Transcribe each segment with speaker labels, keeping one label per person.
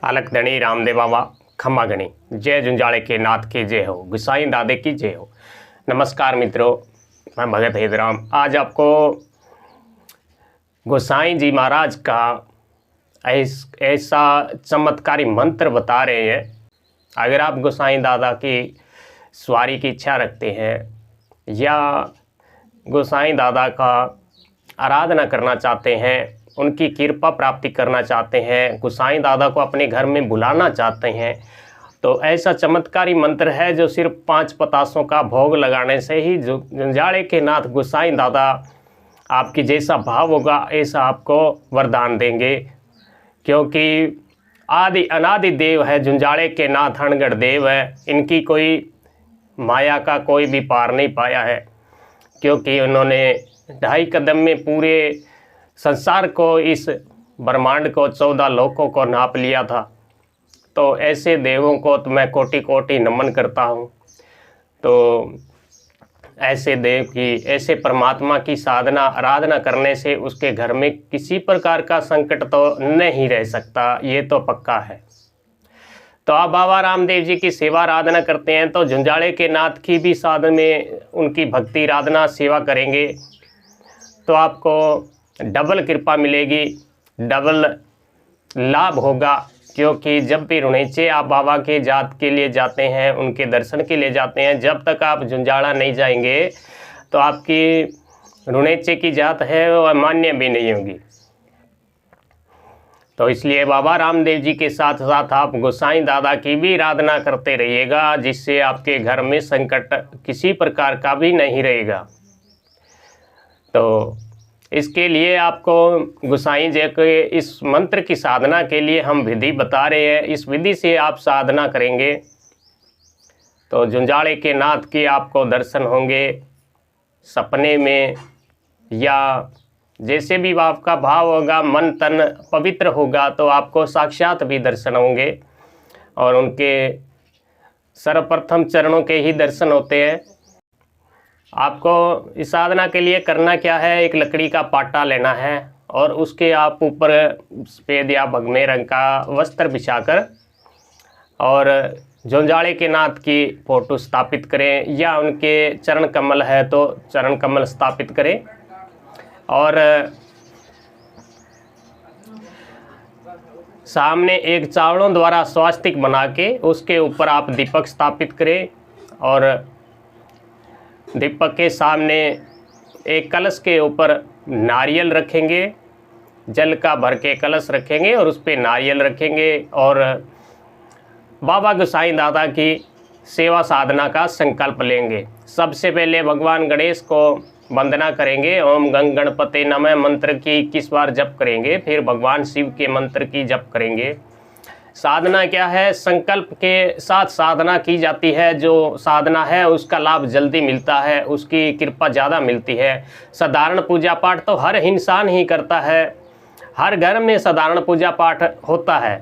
Speaker 1: अलख धनी रामदेव बाबा खम्मा गणी। जय जुंजाड़े के नाथ की जय हो, गुसाई दादे की जय हो। नमस्कार मित्रों, मैं भगत हेदराम आज आपको गोसाई जी महाराज का ऐसा चमत्कारी मंत्र बता रहे हैं। अगर आप गोसाई दादा की सवारी की इच्छा रखते हैं या गोसाई दादा का आराधना करना चाहते हैं, उनकी कृपा प्राप्ति करना चाहते हैं, गोसाई दादा को अपने घर में बुलाना चाहते हैं, तो ऐसा चमत्कारी मंत्र है जो सिर्फ 5 पतासों का भोग लगाने से ही जुंजाड़े के नाथ गोसाई दादा आपकी जैसा भाव होगा ऐसा आपको वरदान देंगे। क्योंकि आदि अनादि देव है, जुंजाड़े के नाथ अनगढ़ देव है। इनकी कोई माया का कोई भी पार नहीं पाया है, क्योंकि उन्होंने 2.5 कदम में पूरे संसार को, इस ब्रह्मांड को, 14 लोकों को नाप लिया था। तो ऐसे देवों को तो मैं कोटि कोटि नमन करता हूँ। तो ऐसे देव की, ऐसे परमात्मा की साधना आराधना करने से उसके घर में किसी प्रकार का संकट तो नहीं रह सकता, ये तो पक्का है। तो आप बाबा रामदेव जी की सेवा आराधना करते हैं तो जुंजाड़े के नाथ की भी साधन में उनकी भक्ति आराधना सेवा करेंगे तो आपको डबल कृपा मिलेगी, डबल लाभ होगा। क्योंकि जब भी रुणेचे आप बाबा के जात के लिए जाते हैं, उनके दर्शन के लिए जाते हैं, जब तक आप जुंजाड़ा नहीं जाएंगे तो आपकी रुणेचे की जात है वो अमान्य भी नहीं होगी। तो इसलिए बाबा रामदेव जी के साथ साथ आप गोसाई दादा की भी आराधना करते रहिएगा, जिससे आपके घर में संकट किसी प्रकार का भी नहीं रहेगा। तो इसके लिए आपको गोसाई जी के इस मंत्र की साधना के लिए हम विधि बता रहे हैं। इस विधि से आप साधना करेंगे तो जुंजाड़े के नाथ के आपको दर्शन होंगे सपने में, या जैसे भी आपका भाव होगा, मन तन पवित्र होगा तो आपको साक्षात भी दर्शन होंगे। और उनके सर्वप्रथम चरणों के ही दर्शन होते हैं। आपको इस साधना के लिए करना क्या है, एक लकड़ी का पाटा लेना है और उसके आप ऊपर सफ़ेद या भगमे रंग का वस्त्र बिछाकर और जुंजाड़े के नाथ की फ़ोटो स्थापित करें, या उनके चरण कमल है तो चरण कमल स्थापित करें। और सामने एक चावलों द्वारा स्वास्तिक बना के उसके ऊपर आप दीपक स्थापित करें और दीपक के सामने एक कलश के ऊपर नारियल रखेंगे, जल का भर के कलश रखेंगे और उस पर नारियल रखेंगे और बाबा गोसाई दादा की सेवा साधना का संकल्प लेंगे। सबसे पहले भगवान गणेश को वंदना करेंगे, ओम गंग गणपते नमः मंत्र की 21 बार जप करेंगे। फिर भगवान शिव के मंत्र की जप करेंगे। साधना क्या है, संकल्प के साथ साधना की जाती है। जो साधना है उसका लाभ जल्दी मिलता है, उसकी कृपा ज़्यादा मिलती है। साधारण पूजा पाठ तो हर इंसान ही करता है, हर घर में साधारण पूजा पाठ होता है,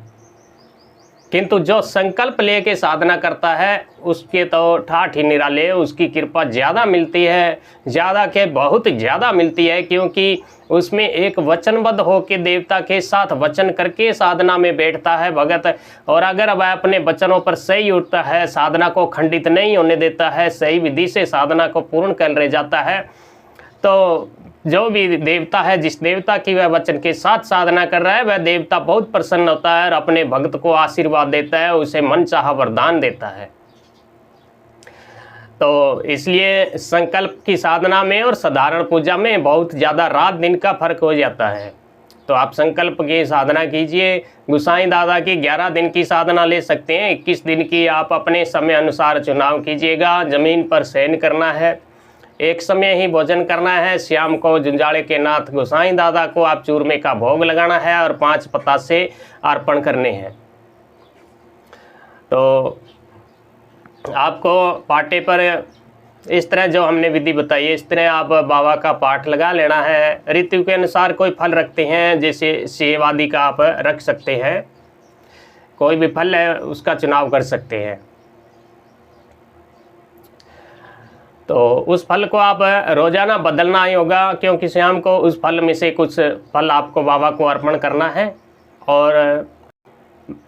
Speaker 1: किंतु जो संकल्प लेके साधना करता है उसके तो ठाठ ही निराले, उसकी कृपा ज़्यादा मिलती है, ज़्यादा के बहुत ज़्यादा मिलती है। क्योंकि उसमें एक वचनबद्ध होकर देवता के साथ वचन करके साधना में बैठता है भगत। और अगर वह अपने वचनों पर सही उठता है, साधना को खंडित नहीं होने देता है, सही विधि से साधना को पूर्ण कर ले जाता है, तो जो भी देवता है, जिस देवता की वह वचन के साथ साधना कर रहा है, वह देवता बहुत प्रसन्न होता है और अपने भक्त को आशीर्वाद देता है, उसे मनचाहा वरदान देता है। तो इसलिए संकल्प की साधना में और साधारण पूजा में बहुत ज़्यादा रात दिन का फर्क हो जाता है। तो आप संकल्प की साधना कीजिए। गोसाई दादा की 11 दिन की साधना ले सकते हैं, 21 दिन की आप अपने समय अनुसार चुनाव कीजिएगा। ज़मीन पर शयन करना है, एक समय ही भोजन करना है। शाम को जुंजाड़े के नाथ गोसाई दादा को आप चूरमे का भोग लगाना है और 5 पतासे अर्पण करने हैं। तो आपको पाटे पर इस तरह जो हमने विधि बताई है, इस तरह आप बाबा का पाठ लगा लेना है। ऋतु के अनुसार कोई फल रखते हैं, जैसे सेब आदि का आप रख सकते हैं, कोई भी फल है उसका चुनाव कर सकते हैं। तो उस फल को आप रोज़ाना बदलना ही होगा, क्योंकि शाम को उस फल में से कुछ फल आपको बाबा को अर्पण करना है। और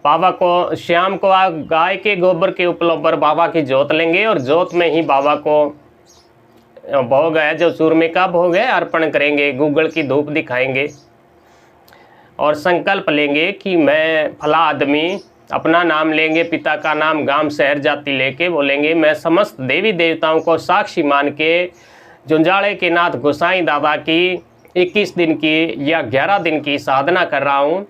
Speaker 1: बाबा को शाम को गाय के गोबर के ऊपर बाबा की जोत लेंगे और जोत में ही बाबा को भोग है जो चूरमे का भोग है अर्पण करेंगे, गूगल की धूप दिखाएंगे और संकल्प लेंगे कि मैं फला आदमी, अपना नाम लेंगे, पिता का नाम, गांव शहर जाति लेके बोलेंगे मैं समस्त देवी देवताओं को साक्षी मान के जुंजाड़े के नाथ गोसाई दादा की 21 दिन की या 11 दिन की साधना कर रहा हूँ।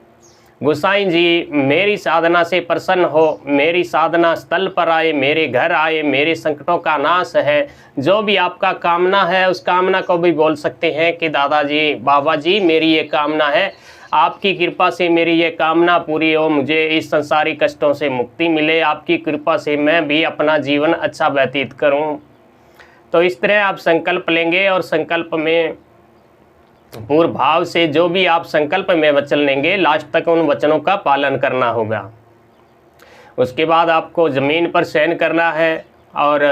Speaker 1: गोसाई जी मेरी साधना से प्रसन्न हो, मेरी साधना स्थल पर आए, मेरे घर आए, मेरे संकटों का नाश है। जो भी आपका कामना है उस कामना को भी बोल सकते हैं कि दादाजी, बाबा जी मेरी ये कामना है, आपकी कृपा से मेरी ये कामना पूरी हो, मुझे इस संसारी कष्टों से मुक्ति मिले, आपकी कृपा से मैं भी अपना जीवन अच्छा व्यतीत करूं। तो इस तरह आप संकल्प लेंगे और संकल्प में पूर्ण भाव से जो भी आप संकल्प में वचन लेंगे लास्ट तक उन वचनों का पालन करना होगा। उसके बाद आपको ज़मीन पर शयन करना है और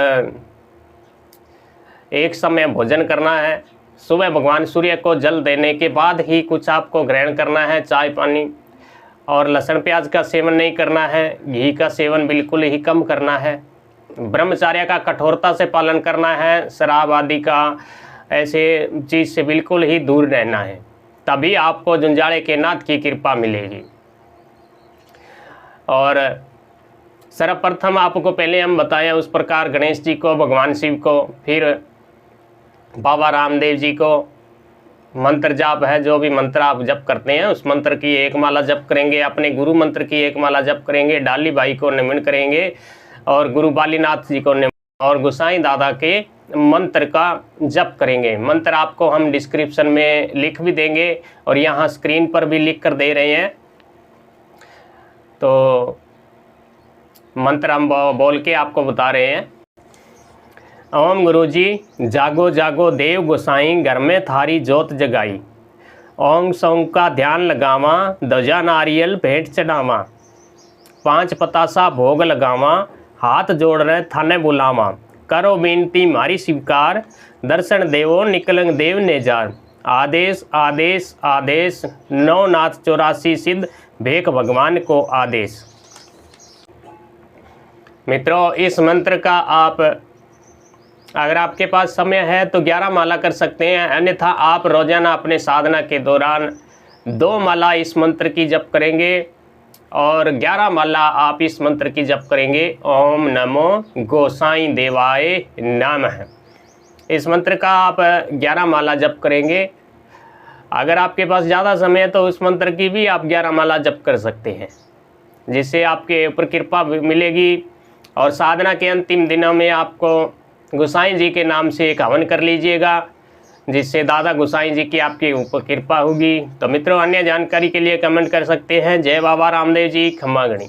Speaker 1: एक समय भोजन करना है। सुबह भगवान सूर्य को जल देने के बाद ही कुछ आपको ग्रहण करना है, चाय पानी, और लहसुन प्याज का सेवन नहीं करना है, घी का सेवन बिल्कुल ही कम करना है, ब्रह्मचर्य का कठोरता से पालन करना है, शराब आदि का ऐसे चीज़ से बिल्कुल ही दूर रहना है, तभी आपको जुंजाड़े के नाथ की कृपा मिलेगी। और सर्वप्रथम आपको पहले हम बताएं उस प्रकार गणेश जी को, भगवान शिव को, फिर बाबा रामदेव जी को मंत्र जाप है, जो भी मंत्र आप जप करते हैं उस मंत्र की एक माला जप करेंगे, अपने गुरु मंत्र की एक माला जप करेंगे, डाली भाई को नमन करेंगे और गुरु बालीनाथ जी को नमन और गोसाई दादा के मंत्र का जप करेंगे। मंत्र आपको हम डिस्क्रिप्शन में लिख भी देंगे और यहाँ स्क्रीन पर भी लिख कर दे रहे हैं। तो मंत्र हम बोल के आपको बता रहे हैं। ओम गुरुजी जागो जागो देव गोसाई, घर में थारी जोत जगाई, ओम सौं का ध्यान लगावा, ध्वजा नारियल भेंट चढ़ावा, 5 पतासा भोग लगावा, हाथ जोड़ रहे थाने बुलावा, करो विनती मारी स्वीकार, दर्शन देवो निकलंग देव नेजार, आदेश आदेश आदेश, 9 नाथ 84 सिद्ध, भेक भगवान को आदेश। मित्रों इस मंत्र का आप अगर आपके पास समय है तो 11 माला कर सकते हैं, अन्यथा आप रोजाना अपने साधना के दौरान 2 माला इस मंत्र की जप करेंगे और 11 माला आप इस मंत्र की जप करेंगे। ओम नमो गोसाई देवाय नमः। इस मंत्र का आप 11 माला जप करेंगे। अगर आपके पास ज़्यादा समय है तो उस मंत्र की भी आप 11 माला जप कर सकते हैं, जिससे आपके ऊपर कृपा मिलेगी। और साधना के अंतिम दिनों में आपको गोसाई जी के नाम से एक हवन कर लीजिएगा, जिससे दादा गोसाई जी की आपके ऊपर कृपा होगी। तो मित्रों अन्य जानकारी के लिए कमेंट कर सकते हैं। जय बाबा रामदेव जी, खम्मा गणी।